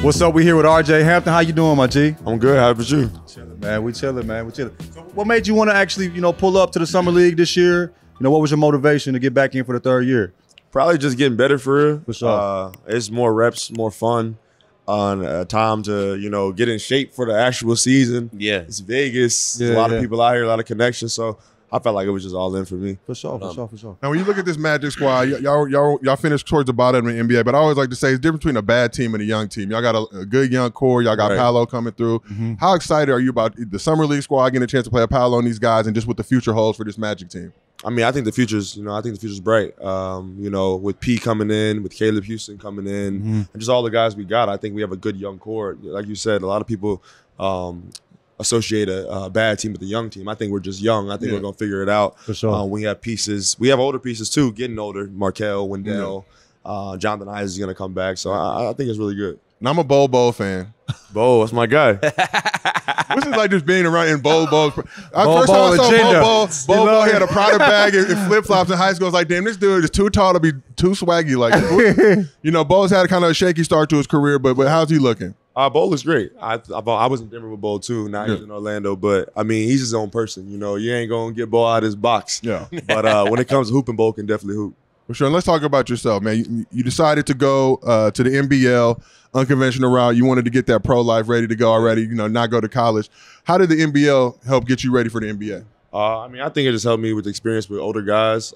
What's up? We here with R.J. Hampton. How you doing, my G? I'm good. How about you? Chilling, man. We chilling, man. We chilling. So what made you want to actually, pull up to the Summer League this year? What was your motivation to get back in for the third year? Probably just getting better for real. For sure. It's more reps, more fun. Time to, get in shape for the actual season. Yeah. It's Vegas. Yeah, There's a lot of people out here, a lot of connections. So I felt like it was just all in for me. For sure. Now, when you look at this Magic squad, y'all finished towards the bottom of the NBA, but I always like to say it's different between a bad team and a young team. Y'all got a good young core. Y'all got Paolo coming through. Mm-hmm. How excited are you about the Summer League squad getting a chance to play a Paolo and these guys and just what the future holds for this Magic team? I mean, I think the future's, bright. With P coming in, with Caleb Houston coming in, and just all the guys we got, I think we have a good young core. Like you said, a lot of people associate a bad team with a young team. I think we're just young. I think we're going to figure it out. For sure. We have pieces. We have older pieces, too, getting older. Markel, Wendell, Jonathan Hayes is going to come back. So I think it's really good. And I'm a Bol Bol fan. Bo, that's my guy. What's it like just being around in Bol Bol? First time Bol I saw Bol Bol, he had a him. Prada bag and flip-flops in high school. I was like, damn, this dude is too tall to be too swaggy. Like, Bol's had kind of a shaky start to his career, but how's he looking? Bo is great. I was in Denver with Bo too. Now he's in Orlando, but I mean he's his own person. You ain't gonna get Bo out of his box. Yeah. But when it comes to hooping, Bo can definitely hoop. For sure. And let's talk about yourself, man. You decided to go to the NBL, unconventional route. You wanted to get that pro life ready to go already. Not go to college. How did the NBL help get you ready for the NBA? I think it just helped me with the experience with older guys,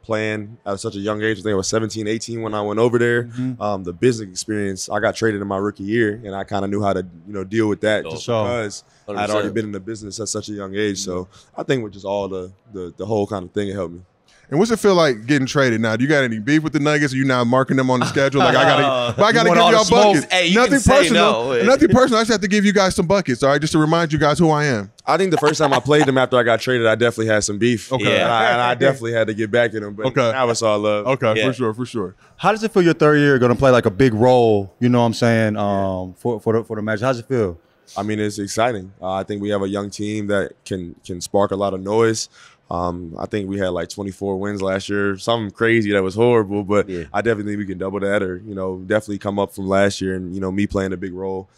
playing at such a young age. I think I was 17, 18 when I went over there. Mm-hmm. The business experience, I got traded in my rookie year, and I kind of knew how to, deal with that just because 100%. I'd already been in the business at such a young age. So I think with just all the whole kind of thing, it helped me. And what's it feel like getting traded now? Do you got any beef with the Nuggets? Are you now marking them on the schedule? Like I gotta give y'all buckets. Hey, nothing personal. No. Nothing personal. I just have to give you guys some buckets, all right? Just to remind you guys who I am. I think the first time I played them after I got traded, I definitely had some beef. Okay. And I definitely had to get back at them. But now it's all love. Okay, for sure. How does it feel your third year going to play like a big role, for the Magic? How does it feel? I mean, it's exciting. I think we have a young team that can spark a lot of noise. I think we had like 24 wins last year, something crazy that was horrible, but I definitely think we can double that or, definitely come up from last year and, me playing a big role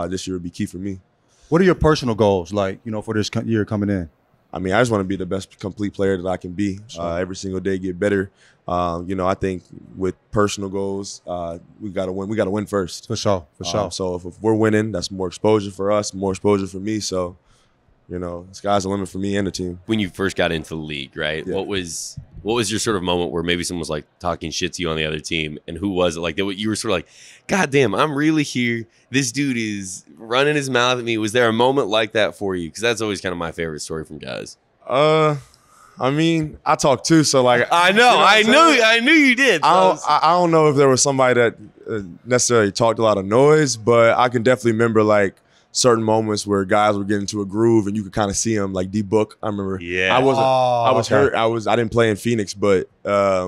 this year would be key for me. What are your personal goals like, for this year coming in? I mean, I just want to be the best complete player that I can be. Every single day, get better. I think with personal goals, we got to win. We got to win first. For sure. So if we're winning, that's more exposure for us, more exposure for me. So, sky's the limit for me and the team. When you first got into the league, right? Yeah. What was your sort of moment where maybe someone was like talking shit to you on the other team, and who was it? Like you were sort of like, God damn, I'm really here. This dude is running his mouth at me. Was there a moment like that for you? Because that's always kind of my favorite story from guys. I mean, I talk too, so like I know, I knew you did. So I don't know if there was somebody that necessarily talked a lot of noise, but I can definitely remember like certain moments where guys were getting into a groove and you could kind of see them like D-Book. I remember. Yeah. I was hurt. I didn't play in Phoenix, but I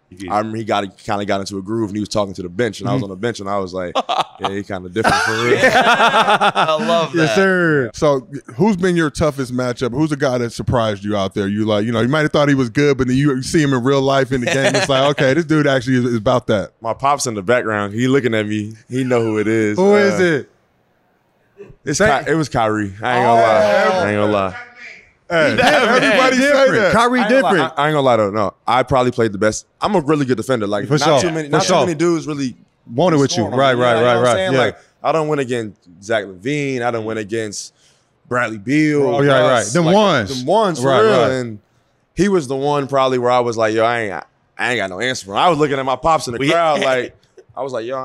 remember he kind of got into a groove and he was talking to the bench and I was on the bench and I was like, yeah, he kind of different for real. I love that. Yes, sir. So who's been your toughest matchup? Who's the guy that surprised you out there? You like, you might have thought he was good, but then you see him in real life in the game. It's like, okay, this dude actually is about that. My pop's in the background. He looking at me. He know who it is. Who is it? It was Kyrie. I ain't gonna lie. Hey, everybody say that. Kyrie different. I ain't gonna lie though. No, I probably played the best. I'm a really good defender. Like For not sure. too many dudes really wanted with you. Right. You know what I'm saying? Yeah. Like I don't win against Zach LaVine. I don't win against Bradley Beal. Oh, yeah, right. Them ones for real. Right. And he was the one probably where I was like, yo, I ain't got no answer for him. I was looking at my pops in the crowd like. I was like, yo,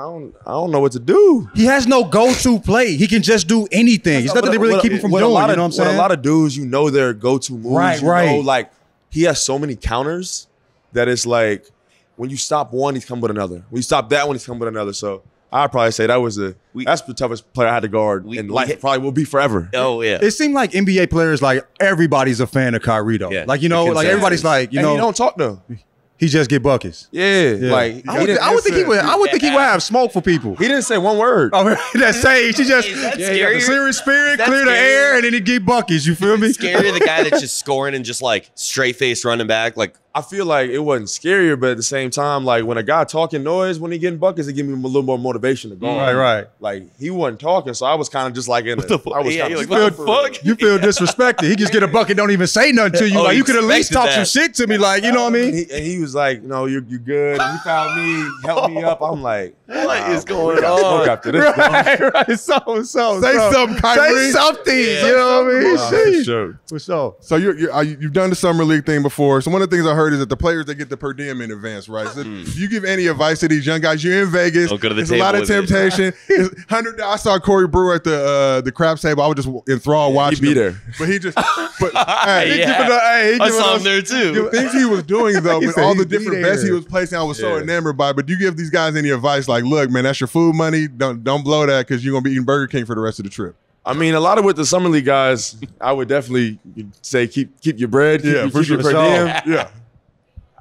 I don't know what to do. He has no go-to play. He can just do anything. There's nothing to really keep him from doing, you know what I'm saying? With a lot of dudes, their go-to moves. Right. Like, he has so many counters that it's like, when you stop one, he's come with another. When you stop that one, he's come with another. So I'd probably say that's the toughest player I had to guard in life. Probably will be forever. Oh, yeah. It seemed like NBA players, like, everybody's a fan of Kyrie, though. Yeah. Like, like, everybody's like, and he don't talk to him. he just get buckets. Yeah. Like I would think he would have smoke for people. He didn't say one word. Oh, that's sage. He just scary? serious spirit, That's clear the scary. air, and then he get buckets. You feel me? Scary, the guy that's just scoring and just like straight face running back. Like, I feel like it wasn't scarier, but at the same time, like when a guy talking noise, when he getting buckets, it give me a little more motivation to go on. Right. Like he wasn't talking, so I was kind of just like in what the fuck? Yeah, you're like, what the fuck? You feel disrespected. He just get a bucket, don't even say nothing to you. Oh, Like he you could at least talk expected some that. shit to me. Like, you know what I mean? And he was like, no, you're good. And he found me, helped me up. I'm like, What is going we got smoke on? after this. Right. So. Say something, Kyrie. Say something. Yeah. You know what I mean? Nah, for Sheesh. sure. For sure. So you've done the summer league thing before. So one of the things I heard is that the players they get the per diem in advance, right? So if you give any advice to these young guys, you're in Vegas. Don't go to the There's a lot table of with it. temptation. I saw Corey Brewer at the craps table. I was just enthralled watching. He'd be him. there. But he just. Hey, Yeah. he I giving saw us- him there too. the things he was doing though, He with said all the he'd be different there. bets he was placing, I was so Yeah. enamored by. But do you give these guys any advice? Like, look, man, that's your food money. Don't blow that because you're gonna be eating Burger King for the rest of the trip. I mean, a lot of with the summer league guys, I would definitely say keep your bread, keep your per diem. Yeah.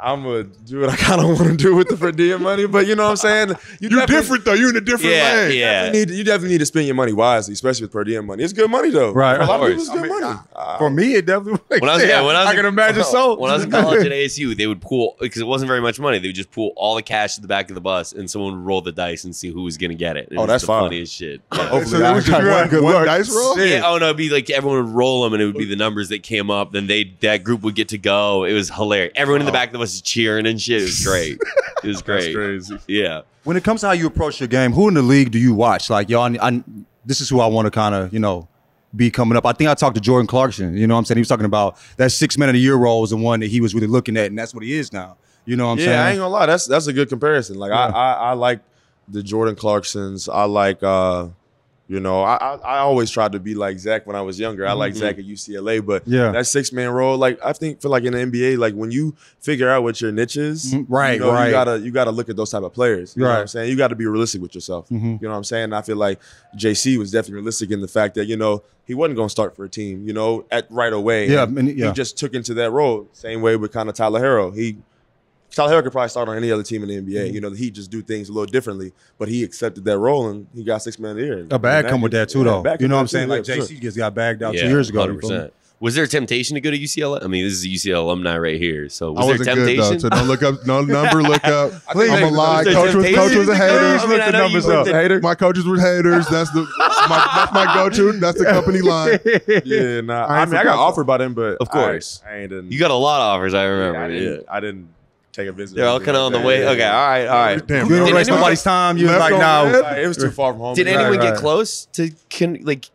I'm gonna do what I kind of want to do with the per diem money, but you know what I'm saying? You're definitely- different though. You're in a different lane. You definitely need to spend your money wisely, especially with per diem money. It's good money though. Right. For a lot of Of people, it's good money. For me, it definitely. When I was, I can imagine so. When I was in college at ASU, they would pool because it wasn't very much money. They would just pool all the cash to the back of the bus, and someone would roll the dice and see who was going to get it. It Oh, was that's the fine. funniest shit. Yeah. Hopefully, So there was just got good one luck. dice roll? Yeah, oh no, it'd be like everyone would roll them, and it would be the numbers that came up. Then that group would get to go. It was hilarious. Everyone in the back of the bus is cheering and shit. It was great. It was great. crazy. Yeah. When it comes to how you approach your game, who in the league do you watch? Like, y'all, this is who I want to kind of, be coming up. I think I talked to Jordan Clarkson. You know what I'm saying? He was talking about that 6 man of the year role was the one that he was really looking at, and that's what he is now. You know what I'm saying? Yeah, I ain't gonna lie. That's a good comparison. Like I like the Jordan Clarksons. I like I always tried to be like Zach when I was younger. I like Zach at UCLA, but that 6 man role, like I think for like in the NBA, like when you figure out what your niche is, right. you gotta look at those type of players. You know what I'm Right. saying? You got to be realistic with yourself. You know what I'm saying? And I feel like JC was definitely realistic in the fact that he wasn't gonna start for a team, at right away. Yeah, And he just took into that role. Same way with kind of Tyler Herro. Tyler Herro could probably start on any other team in the NBA. The Heat just do things a little differently, but he accepted that role and he got 6 man of the year. A bag come with that too, though. bag You know what come I'm with saying? that Like too, yeah, for JC just got bagged out Yeah, 2 years ago. 100%. Was there a temptation to go to UCLA? I mean, this is a UCLA alumni right here. So I was wasn't there good temptation? though, so don't look up, no number, look up. Please. I'm a lie. Was there Coach was temptation a to hater. go? I mean, Look I the know you numbers went up. to- Hater? My coaches were haters. That's my go-to. That's the company line. Yeah, nah. I I ain't mean, I got forgot. offered by them, but Of course. I ain't didn't. You got a lot of offers, I I remember. didn't, I didn't take a visit. They're all kind of on the way. Okay, all right. Damn, You don't Did waste anyone- nobody's time. You was Left like, on no. red? It was too far from home. Did anyone right. get close to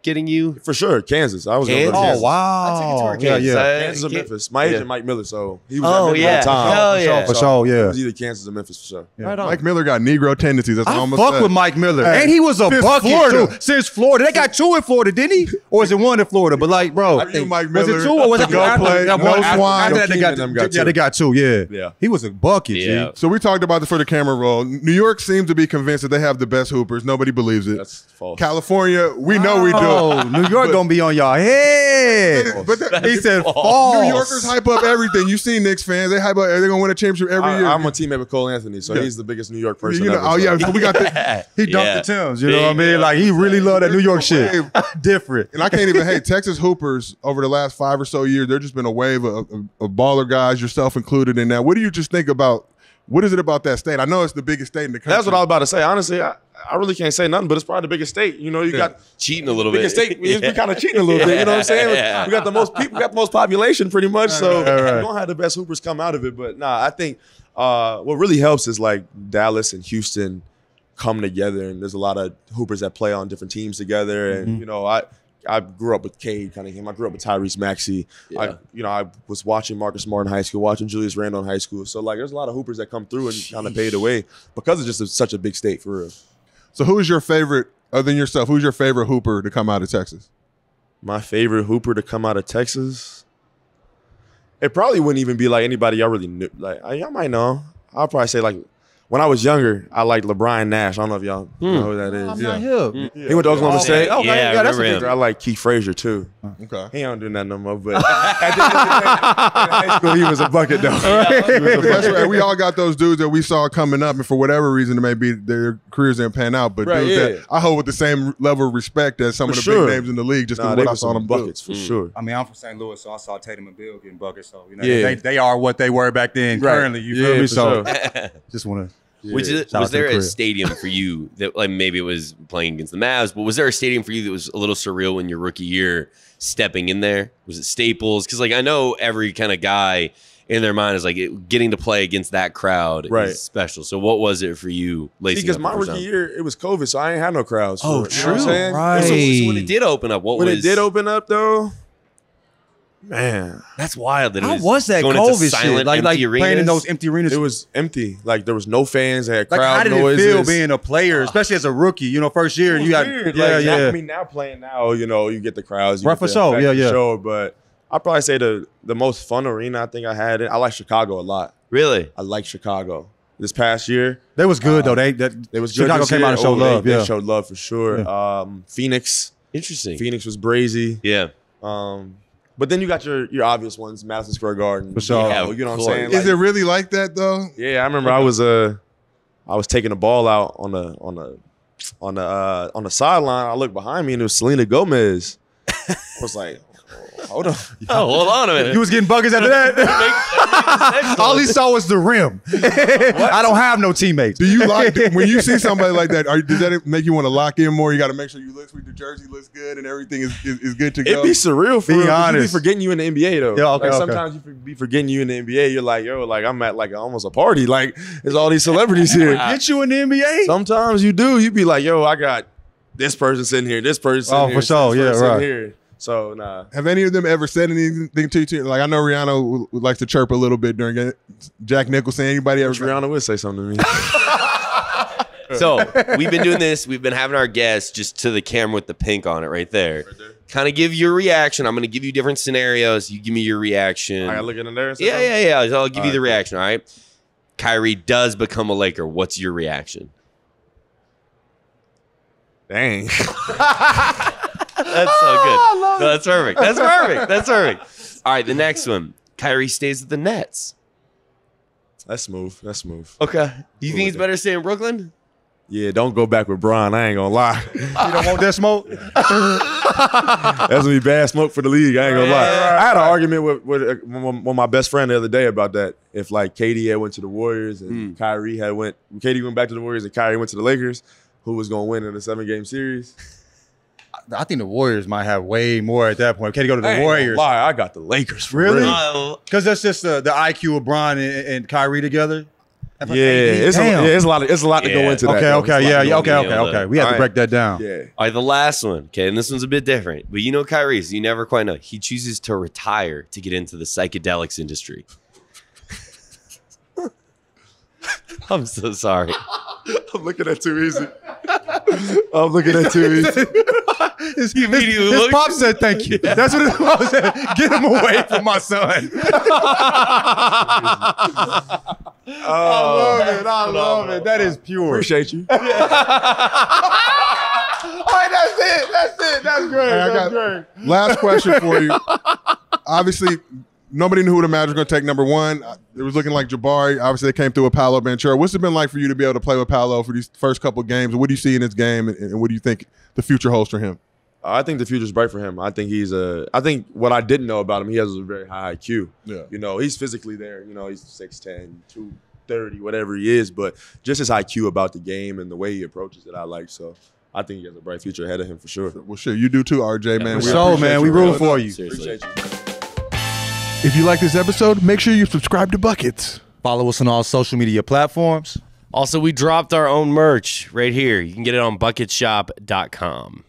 getting you? For sure, Kansas. I was going to Kansas? Kansas. Oh, wow. I took a tour of Yeah, Kansas. yeah. Kansas or Can- Memphis. My agent, Mike Miller, so he was Oh, at Memphis yeah. at the time. Hell yeah. For sure, It yeah. was either Kansas or Memphis for sure. Yeah. Mike Miller got Negro tendencies. That's what I I'm fuck gonna say. with Mike Miller. Hey, And he was a since bucket, Florida. too. Since Florida. They got 2 in Florida, didn't he? Or is it 1 in Florida? But, like, bro. I think Mike Was Miller it 2 or was it to go after- play, after- no after- swine. After that, they got, Joakim and them got yeah, 2. they got 2, yeah. Yeah. He was a bucket, Yeah. G. So we talked about this for the camera roll. New York seems to be convinced that they have the best hoopers. Nobody believes it. That's false. California, we know we do. Oh, New York gonna be on y'all head. But that- He said false. false. New Yorkers hype up everything. You see Knicks fans, they hype up. They're gonna win a championship every year. I'm a teammate with Cole Anthony, so he's the biggest New York person You know, ever. oh so. yeah. So we got the, He dunked Yeah. the Timbs, you know what I mean? Like, he really loved that New York shit. Different. and I can't even. Hey, Texas hoopers over the last 5 or so years, there's just been a wave of baller guys, yourself included in that. What do you just think about? What is it about that state? I know it's the biggest state in the country. That's what I was about to say. Honestly, I really can't say nothing, but it's probably the biggest state. You got Cheating a little bit. biggest state. We kind of cheating a little bit. You know what I'm saying? Yeah. We got the most people. We got the most population, pretty much. So right. we don't have the best hoopers come out of it. But nah, I think what really helps is like Dallas and Houston come together, and there's a lot of hoopers that play on different teams together. And I grew up with Cade Cunningham. I grew up with Tyrese Maxey. Yeah. I was watching Marcus Smart in high school, watching Julius Randle in high school. So like, there's a lot of hoopers that come through and kind of pay the way because it's just such a big state for real. So who is your favorite, other than yourself? Who's your favorite hooper to come out of Texas? My favorite hooper to come out of Texas, it probably wouldn't even be like anybody y'all really knew. Like y'all might know. I'll probably say like when I was younger, I liked LeBron Nash. I don't know if y'all know who that is. I'm not him. He went to Oklahoma State. Okay, Yeah, I that's a remember good. I like Keith Frazier too. Okay. He don't do nothing no more, but at the end of the day, in high school, he was a bucket though. That's right. We all got those dudes that we saw coming up, and for whatever reason, it may be their careers didn't pan out. But dudes that I hold with the same level of respect as some of the big names in the league, just because what I saw them buckets for sure. I mean, I'm from St. Louis, so I saw Tatum and Bill getting buckets. So they are what they were back then. Currently, you feel me? So just want to. Was there a stadium for you that, like, maybe it was playing against the Mavs, but was there a stadium for you that was a little surreal in your rookie year stepping in there? Was it Staples? Because, like, I know every kind of guy in their mind is like getting to play against that crowd is special. So what was it for you? Because my rookie year, it was COVID, so I ain't had no crowds. Oh, true. You know what I'm saying? Right. So when it did open up, when it did open up, though, man, that's wild. That How it was that going COVID into silent, shit? Like playing in those empty arenas. It was empty. Like there was no fans. They had Like, crowd how did noises. it feel being a player, especially as a rookie? You know, first year, and you got I mean, now playing now, you know, you get the crowds. You Right, get for the sure. effect Yeah. Sure, but I'd probably say the most fun arena I think I had. I like Chicago a lot. Really? I like Chicago. This past year, they was good though. They was Chicago good came out and showed love. They showed love for sure. Yeah. Phoenix, Interesting. Phoenix was brazy. Yeah. But then you got your obvious ones, Madison Square Garden. For sure. Yeah, you know what I'm saying? Is it really like that though? Yeah, I remember I was taking the ball out on the sideline. I looked behind me and it was Selena Gomez. I was like, hold on. Oh, hold on a minute. You was getting buckets after that. All he saw was the rim. I don't have no teammates. Do you like when you see somebody like that? Does that make you want to lock in more? You got to make sure you look sweet. The jersey looks good and everything is good to go. It'd be surreal for Be real. honest. You be forgetting you in the NBA though. Yeah, okay, like, okay. sometimes you be forgetting you in the NBA. You're like, yo, like I'm at like almost a party. Like there's all these celebrities here. Get you in the NBA? Sometimes you do. You be like, yo, I got this person sitting here. This person sitting here. For sure. This person Right. Here. So nah. Have any of them ever said anything to you? Like I know Rihanna likes to chirp a little bit during it. Jack Nicholson. Anybody ever? Rihanna would say something to me. So we've been doing this. We've been having our guests just to the camera with the pink on it right there. Kind of give your reaction. I'm going to give you different scenarios. You give me your reaction. I gotta look in there. Yeah. I'll give you the reaction. All right. Kyrie does become a Laker. What's your reaction? Dang. That's so good. No, that's perfect. That's perfect. That's perfect. All right. The next one. Kyrie stays at the Nets. That's smooth. That's smooth. Okay. Do you think it's better to stay in Brooklyn? Yeah, don't go back with Bron. I ain't gonna lie. You don't want that smoke? That's gonna be bad smoke for the league. I ain't gonna lie. I had an argument with my best friend the other day about that. If like KD had went to the Warriors and KD went back to the Warriors and Kyrie went to the Lakers, who was gonna win in a 7-game series? I think the Warriors might have way more at that point. KD go to the Warriors. Lie, I got the Lakers. For Really? real. Because that's just the IQ of Bron and Kyrie together. Yeah, it's a lot to go into that. Okay. We have to break that down. Yeah. All right, the last one. Okay, and this one's a bit different. But you know Kyrie, so you never quite know. He chooses to retire to get into the psychedelics industry. I'm so sorry. I'm looking at too easy. I'm looking at too easy. His pop said thank you. That's what his mom said. Get him away from my son. I love it. That is pure. Appreciate you. All right, that's it. That's great. That's great. Last question for you. Obviously, nobody knew who the Magic were going to take number one. It was looking like Jabari. Obviously, they came through with Paolo Banchero. What's it been like for you to be able to play with Paolo for these first couple of games? What do you see in his game, and what do you think the future holds for him? I think the future's bright for him. I think I think what I didn't know about him, he has a very high IQ. Yeah. You know, he's physically there. You know, he's 6'10", 230, whatever he is. But just his IQ about the game and the way he approaches it, I like. So I think he has a bright future ahead of him for sure. Well, shit, you do too, RJ, man. We root for you. Seriously. Appreciate you. If you like this episode, make sure you subscribe to Buckets. Follow us on all social media platforms. Also, we dropped our own merch right here. You can get it on bucketshop.com.